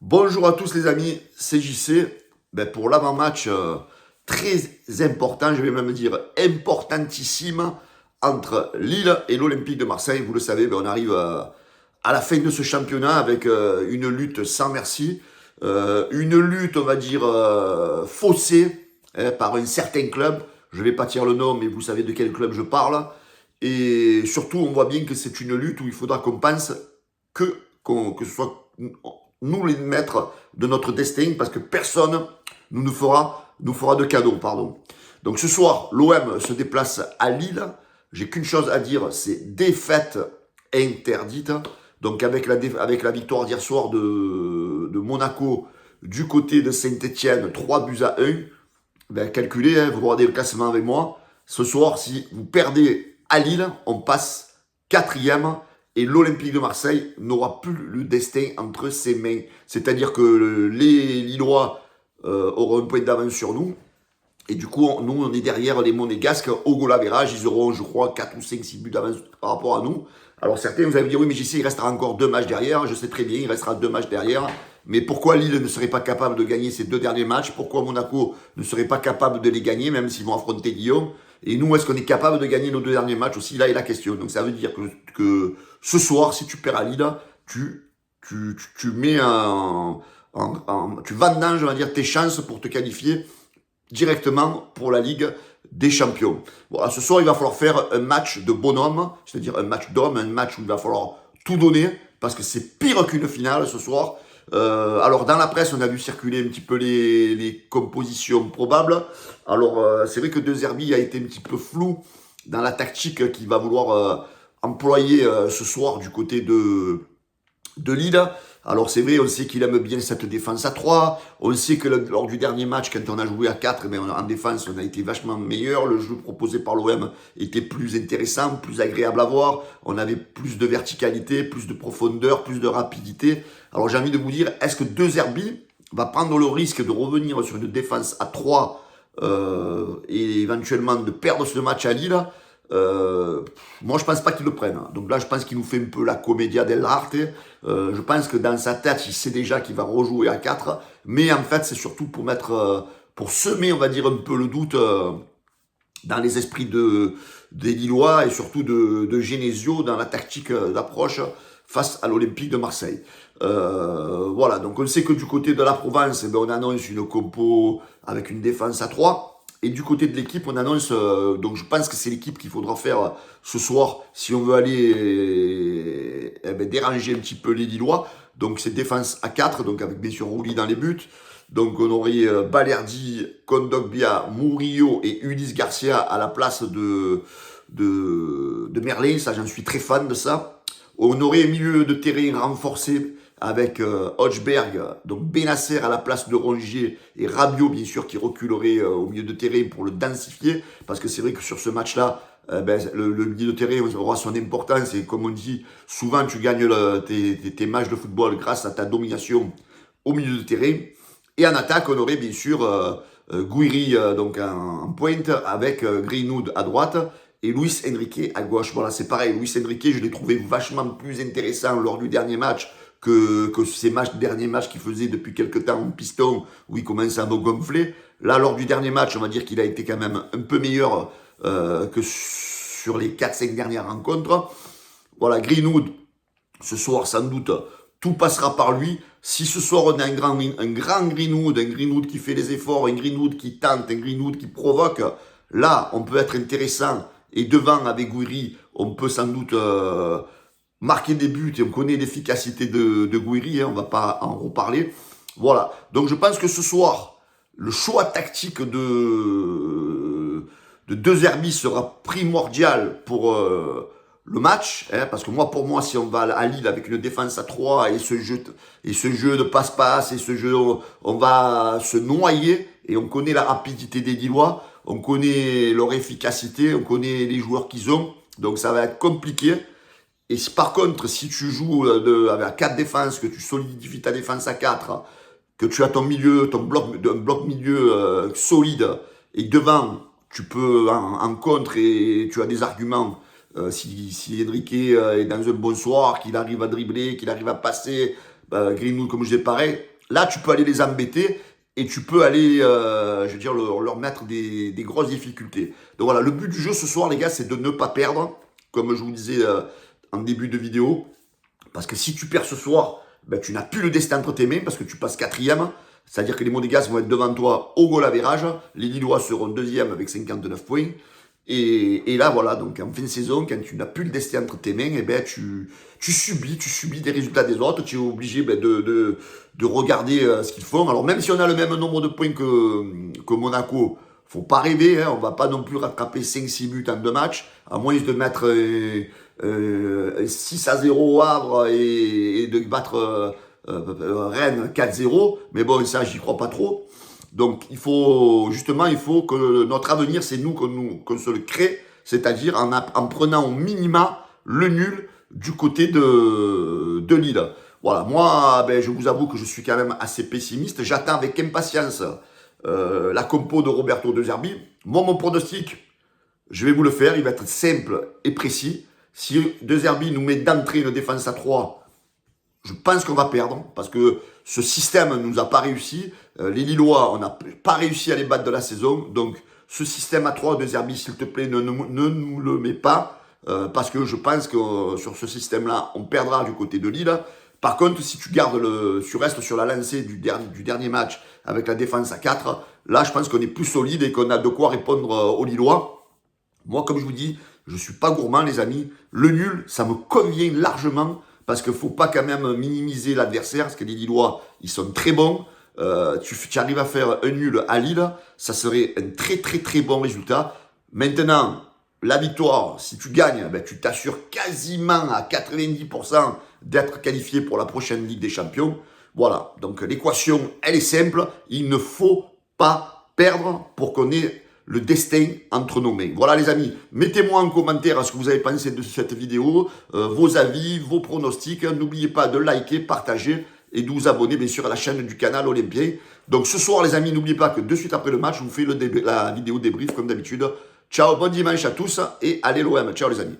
Bonjour à tous les amis, c'est JC. Pour l'avant-match très important, je vais même dire importantissime, entre Lille et l'Olympique de Marseille. Vous le savez, on arrive à la fin de ce championnat avec une lutte sans merci. Une lutte, on va dire, faussée par un certain club. Je ne vais pas dire le nom, mais vous savez de quel club je parle. Et surtout, on voit bien que c'est une lutte où il faudra qu'on pense que ce soit nous les maîtres de notre destin, parce que personne nous fera de cadeau, pardon. Donc ce soir, l'OM se déplace à Lille. J'ai qu'une chose à dire, c'est défaite interdite. Donc avec la victoire d'hier soir de Monaco du côté de Saint-Etienne, 3 buts à 1, calculez, vous regardez le classement avec moi. Ce soir, si vous perdez à Lille, on passe quatrième et l'Olympique de Marseille n'aura plus le destin entre ses mains. C'est-à-dire que les Lillois auront un point d'avance sur nous. Et du coup, nous, on est derrière les Monégasques au goal average. Ils auront, je crois, 4 ou 5, 6 buts d'avance par rapport à nous. Alors certains, vous allez me dire, oui, mais JC, il restera encore 2 matchs derrière. Je sais très bien, il restera 2 matchs derrière. Mais pourquoi Lille ne serait pas capable de gagner ces 2 derniers matchs? Pourquoi Monaco ne serait pas capable de les gagner, même s'ils vont affronter Lyon? Et nous, est-ce qu'on est capable de gagner nos 2 derniers matchs aussi? Là est la question. Donc ça veut dire que ce soir, si tu perds à Lille, tu mets tu vendanges, on va dire, tes chances pour te qualifier directement pour la Ligue des Champions. Voilà, ce soir, il va falloir faire un match de bonhomme, c'est-à-dire un match d'homme, un match où il va falloir tout donner, parce que c'est pire qu'une finale ce soir. Alors, dans la presse, on a vu circuler un petit peu les compositions probables. Alors, c'est vrai que De Zerbi a été un petit peu flou dans la tactique qu'il va vouloir employer ce soir du côté de Lille. Alors c'est vrai, on sait qu'il aime bien cette défense à 3. On sait que lors du dernier match, quand on a joué à 4, en défense, on a été vachement meilleur. Le jeu proposé par l'OM était plus intéressant, plus agréable à voir. On avait plus de verticalité, plus de profondeur, plus de rapidité. Alors j'ai envie de vous dire, est-ce que De Zerbi va prendre le risque de revenir sur une défense à 3 et éventuellement de perdre ce match à Lille? Moi, je pense pas qu'il le prenne. Donc là, je pense qu'il nous fait un peu la commedia dell'arte. Je pense que dans sa tête, il sait déjà qu'il va rejouer à 4. Mais en fait, c'est surtout pour semer, on va dire, un peu le doute dans les esprits des Lillois et surtout de Genesio dans la tactique d'approche face à l'Olympique de Marseille. Voilà, donc on sait que du côté de la Provence, on annonce une compo avec une défense à 3. Et du côté de l'équipe, on annonce, donc je pense que c'est l'équipe qu'il faudra faire ce soir si on veut aller déranger un petit peu les Lillois. Donc c'est défense à 4, donc avec bien sûr Rouli dans les buts. Donc on aurait Balerdi, Kondogbia, Murillo et Ulysse Garcia à la place de Merlin. Ça, j'en suis très fan de ça. On aurait un milieu de terrain renforcé avec Hodgberg, donc Benasser à la place de Rongier et Rabiot bien sûr qui reculerait au milieu de terrain pour le densifier, parce que c'est vrai que sur ce match-là, le milieu de terrain aura son importance et comme on dit, souvent tu gagnes tes matchs de football grâce à ta domination au milieu de terrain. Et en attaque, on aurait bien sûr Gouiri donc en pointe avec Greenwood à droite et Luis Enrique à gauche. Voilà, c'est pareil. Luis Enrique, je l'ai trouvé vachement plus intéressant lors du dernier match que ces derniers matchs qu'il faisait depuis quelques temps en piston, où il commençait à me gonfler. Là, lors du dernier match, on va dire qu'il a été quand même un peu meilleur que sur les 4-5 dernières rencontres. Voilà, Greenwood, ce soir, sans doute, tout passera par lui. Si ce soir, on a un grand Greenwood qui fait les efforts, un Greenwood qui tente, un Greenwood qui provoque, là, on peut être intéressant. Et devant, avec Gouiri, on peut sans doute marquer des buts. Et on connaît l'efficacité de Gouiri, on va pas en reparler. Voilà. Donc, je pense que ce soir, le choix tactique de De Zerbi sera primordial pour le match, parce que pour moi, si on va à Lille avec une défense à 3 et ce jeu de passe-passe et ce jeu, on va se noyer et on connaît la rapidité des Lillois, on connaît leur efficacité, on connaît les joueurs qu'ils ont, donc ça va être compliqué. Et par contre, si tu joues avec 4 défenses, que tu solidifies ta défense à 4, que tu as ton milieu, un bloc milieu solide, et devant, tu peux en contre et tu as des arguments. Si Enrique est dans un bon soir, qu'il arrive à dribbler, qu'il arrive à passer, Greenwood, comme je disais, pareil. Là, tu peux aller les embêter et tu peux aller, je veux dire, leur mettre des grosses difficultés. Donc voilà, le but du jeu ce soir, les gars, c'est de ne pas perdre, comme je vous disais en début de vidéo. Parce que si tu perds ce soir, ben, tu n'as plus le destin entre tes mains parce que tu passes quatrième. C'est-à-dire que les Monégas vont être devant toi au goal average. Les Lillois seront deuxième avec 59 points. Et là, voilà, donc en fin de saison, quand tu n'as plus le destin entre tes mains, eh ben, tu subis des résultats des autres. Tu es obligé de regarder ce qu'ils font. Alors, même si on a le même nombre de points que Monaco, faut pas rêver. Hein, on va pas non plus rattraper 5-6 buts en 2 matchs, à moins de mettre 6-0 au Havre et de battre Rennes 4-0. Mais bon, ça, j'y crois pas trop. Donc, il faut que notre avenir, c'est nous qu'on se le crée, c'est-à-dire en prenant au minima le nul du côté de Lille. Voilà, moi, ben, je vous avoue que je suis quand même assez pessimiste. J'attends avec impatience la compo de Roberto De Zerbi. Moi, mon pronostic, je vais vous le faire, il va être simple et précis. Si De Zerbi nous met d'entrée une défense à 3, je pense qu'on va perdre parce que ce système ne nous a pas réussi. Les Lillois, on n'a pas réussi à les battre de la saison. Donc, ce système à 3 de Zerbi, s'il te plaît, ne nous le mets pas. Parce que je pense que sur ce système-là, on perdra du côté de Lille. Par contre, si tu restes sur la lancée du dernier match avec la défense à 4, là, je pense qu'on est plus solide et qu'on a de quoi répondre aux Lillois. Moi, comme je vous dis, je ne suis pas gourmand, les amis. Le nul, ça me convient largement. Parce qu'il ne faut pas quand même minimiser l'adversaire, parce que les Lillois, ils sont très bons. Tu arrives à faire un nul à Lille, ça serait un très très très bon résultat. Maintenant, la victoire, si tu gagnes, ben, tu t'assures quasiment à 90% d'être qualifié pour la prochaine Ligue des Champions. Voilà, donc l'équation, elle est simple. Il ne faut pas perdre pour qu'on ait le destin entre nos mains. Voilà les amis, mettez-moi en commentaire ce que vous avez pensé de cette vidéo, vos avis, vos pronostics. N'oubliez pas de liker, partager et de vous abonner bien sûr à la chaîne du canal Olympien. Donc ce soir les amis, n'oubliez pas que de suite après le match, je vous fais la vidéo débrief comme d'habitude. Ciao, bon dimanche à tous et allez l'OM. Ciao les amis.